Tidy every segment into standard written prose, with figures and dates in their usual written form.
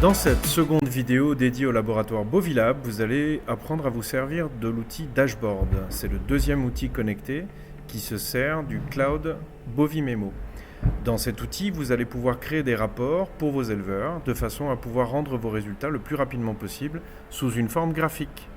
Dans cette seconde vidéo dédiée au laboratoire Bovilab, vous allez apprendre à vous servir de l'outil Dashboard. C'est le deuxième outil connecté qui se sert du cloud Bovimemo. Dans cet outil, vous allez pouvoir créer des rapports pour vos éleveurs de façon à pouvoir rendre vos résultats le plus rapidement possible sous une forme graphique.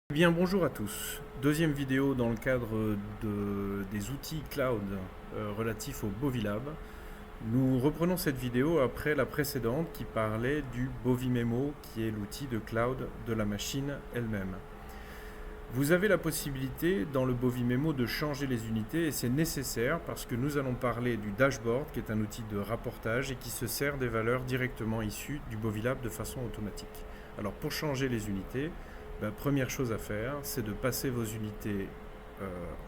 Bien, bonjour à tous. Deuxième vidéo dans le cadre des outils cloud relatifs au Bovilab. Nous reprenons cette vidéo après la précédente qui parlait du Bovimemo, qui est l'outil de cloud de la machine elle-même. Vous avez la possibilité dans le Bovimemo de changer les unités et c'est nécessaire parce que nous allons parler du dashboard qui est un outil de rapportage et qui se sert des valeurs directement issues du Bovilab de façon automatique. Alors pour changer les unités, la première chose à faire, c'est de passer vos unités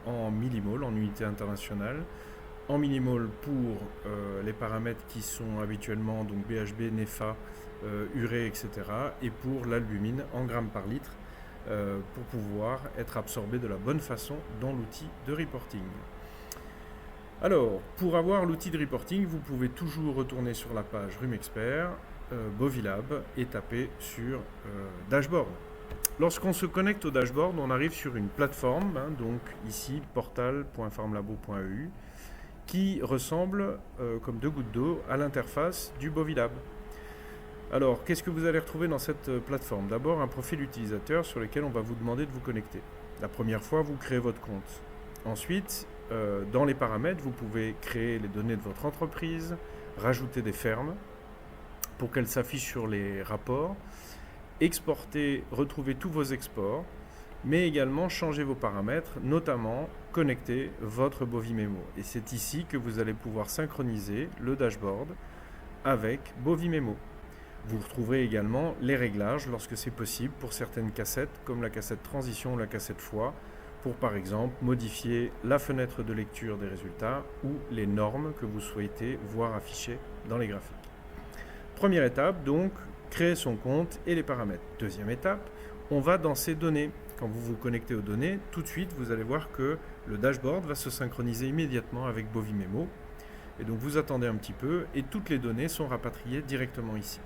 en millimol, en unité internationale, en millimol pour les paramètres qui sont habituellement donc BHB, NEFA, urée, etc. et pour l'albumine en grammes par litre pour pouvoir être absorbé de la bonne façon dans l'outil de reporting. Alors, pour avoir l'outil de reporting, vous pouvez toujours retourner sur la page RhumeXpert, Bovilab et taper sur Dashboard. Lorsqu'on se connecte au dashboard, on arrive sur une plateforme, donc ici portal.farmlabo.eu, qui ressemble comme deux gouttes d'eau à l'interface du Bovilab. Alors, qu'est-ce que vous allez retrouver dans cette plateforme? D'abord, un profil utilisateur sur lequel on va vous demander de vous connecter. La première fois, vous créez votre compte. Ensuite, dans les paramètres, vous pouvez créer les données de votre entreprise, rajouter des fermes pour qu'elles s'affichent sur les rapports, exporter, retrouver tous vos exports, mais également changer vos paramètres, notamment connecter votre Bovimemo. Et c'est ici que vous allez pouvoir synchroniser le dashboard avec Bovimemo. Vous retrouverez également les réglages lorsque c'est possible pour certaines cassettes, comme la cassette transition ou la cassette fois, pour par exemple modifier la fenêtre de lecture des résultats ou les normes que vous souhaitez voir affichées dans les graphiques. Première étape, donc, créer son compte et les paramètres. Deuxième étape, on va dans ces données. Quand vous vous connectez aux données, tout de suite, vous allez voir que le dashboard va se synchroniser immédiatement avec Bovimemo. Et donc, vous attendez un petit peu et toutes les données sont rapatriées directement ici.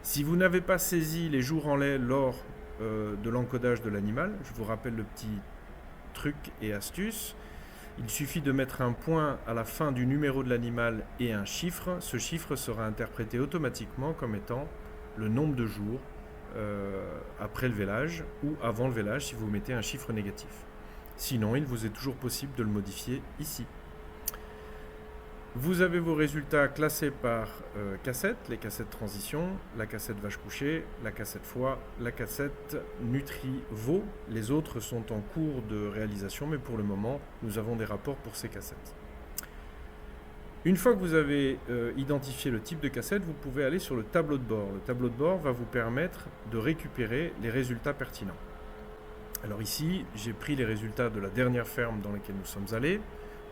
Si vous n'avez pas saisi les jours en lait lors de l'encodage de l'animal, je vous rappelle le petit truc et astuce. Il suffit de mettre un point à la fin du numéro de l'animal et un chiffre. Ce chiffre sera interprété automatiquement comme étant le nombre de jours après le vélage ou avant le vélage si vous mettez un chiffre négatif. Sinon, il vous est toujours possible de le modifier ici. Vous avez vos résultats classés par cassette, les cassettes transition, la cassette vache couchée, la cassette foie, la cassette Nutri-Veau. Les autres sont en cours de réalisation, mais pour le moment, nous avons des rapports pour ces cassettes. Une fois que vous avez identifié le type de cassette, vous pouvez aller sur le tableau de bord. Le tableau de bord va vous permettre de récupérer les résultats pertinents. Alors ici, j'ai pris les résultats de la dernière ferme dans laquelle nous sommes allés.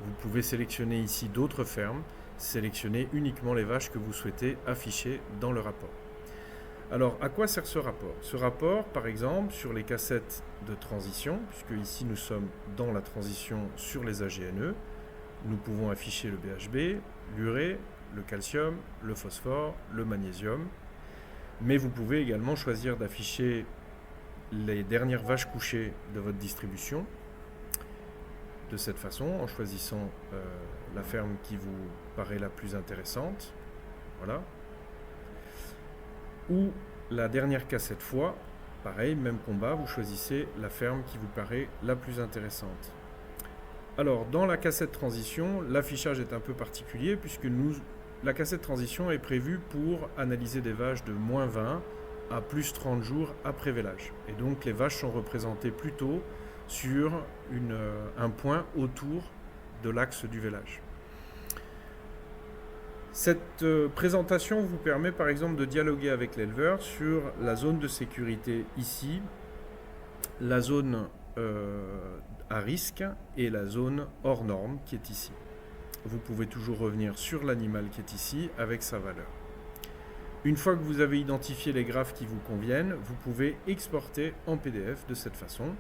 Vous pouvez sélectionner ici d'autres fermes, sélectionner uniquement les vaches que vous souhaitez afficher dans le rapport. Alors, à quoi sert ce rapport? Ce rapport, par exemple, sur les cassettes de transition, puisque ici nous sommes dans la transition sur les AGNE, nous pouvons afficher le BHB, l'urée, le calcium, le phosphore, le magnésium, mais vous pouvez également choisir d'afficher les dernières vaches couchées de votre distribution, de cette façon, en choisissant la ferme qui vous paraît la plus intéressante, voilà. Ou la dernière cassette fois, pareil, même combat, vous choisissez la ferme qui vous paraît la plus intéressante. Alors, dans la cassette transition, l'affichage est un peu particulier puisque la cassette transition est prévue pour analyser des vaches de moins 20 à plus 30 jours après vélage. Et donc, les vaches sont représentées plutôt sur un point autour de l'axe du vélage. Cette présentation vous permet par exemple de dialoguer avec l'éleveur sur la zone de sécurité ici, la zone à risque et la zone hors norme qui est ici. Vous pouvez toujours revenir sur l'animal qui est ici avec sa valeur. Une fois que vous avez identifié les graphes qui vous conviennent, vous pouvez exporter en PDF de cette façon.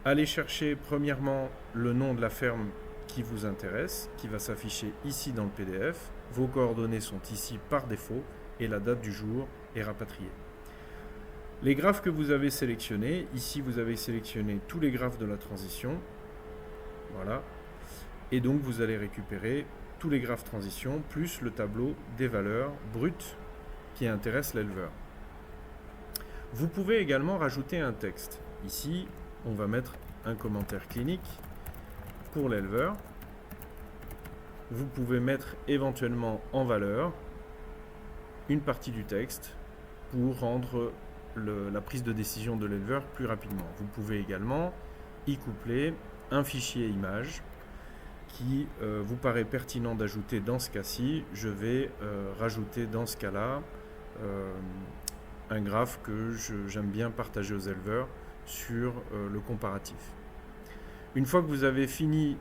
Allez chercher premièrement le nom de la ferme qui vous intéresse, qui va s'afficher ici dans le PDF. Vos coordonnées sont ici par défaut et la date du jour est rapatriée. Les graphes que vous avez sélectionnés, ici vous avez sélectionné tous les graphes de la transition. Voilà. Et donc vous allez récupérer tous les graphes transition plus le tableau des valeurs brutes qui intéressent l'éleveur. Vous pouvez également rajouter un texte. Ici, on va mettre un commentaire clinique pour l'éleveur. Vous pouvez mettre éventuellement en valeur une partie du texte pour rendre la prise de décision de l'éleveur plus rapidement. Vous pouvez également y coupler un fichier image qui vous paraît pertinent d'ajouter dans ce cas-ci. Je vais rajouter dans ce cas-là un graphe que j'aime bien partager aux éleveurs sur le comparatif. Une fois que vous avez fini,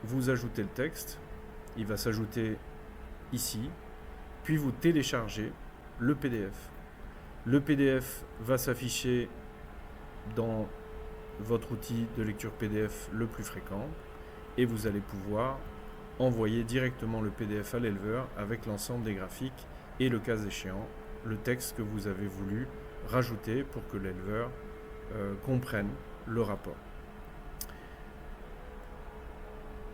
vous ajoutez le texte, il va s'ajouter ici, puis vous téléchargez le PDF. Le PDF va s'afficher dans votre outil de lecture PDF le plus fréquent et vous allez pouvoir envoyer directement le PDF à l'éleveur avec l'ensemble des graphiques et le cas échéant, le texte que vous avez voulu rajouter pour que l'éleveur comprenne le rapport.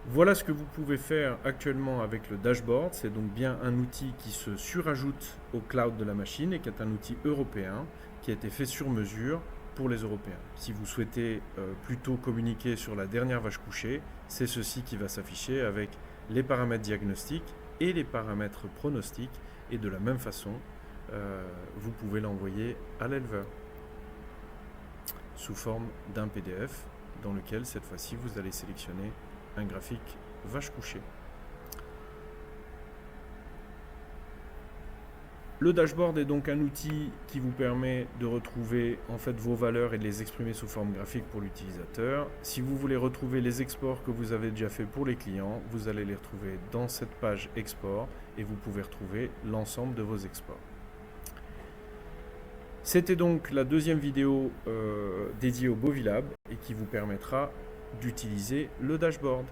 Voilà ce que vous pouvez faire actuellement avec le dashboard. C'est donc bien un outil qui se surajoute au cloud de la machine et qui est un outil européen qui a été fait sur mesure pour les Européens. Si vous souhaitez plutôt communiquer sur la dernière vache couchée, c'est ceci qui va s'afficher avec les paramètres diagnostiques et les paramètres pronostiques. Et de la même façon, vous pouvez l'envoyer à l'éleveur sous forme d'un PDF dans lequel cette fois-ci vous allez sélectionner un graphique vache couchée. Le dashboard est donc un outil qui vous permet de retrouver en fait vos valeurs et de les exprimer sous forme graphique pour l'utilisateur. Si vous voulez retrouver les exports que vous avez déjà fait pour les clients, vous allez les retrouver dans cette page export et vous pouvez retrouver l'ensemble de vos exports. C'était donc la deuxième vidéo dédiée au Bovilab et qui vous permettra d'utiliser le dashboard.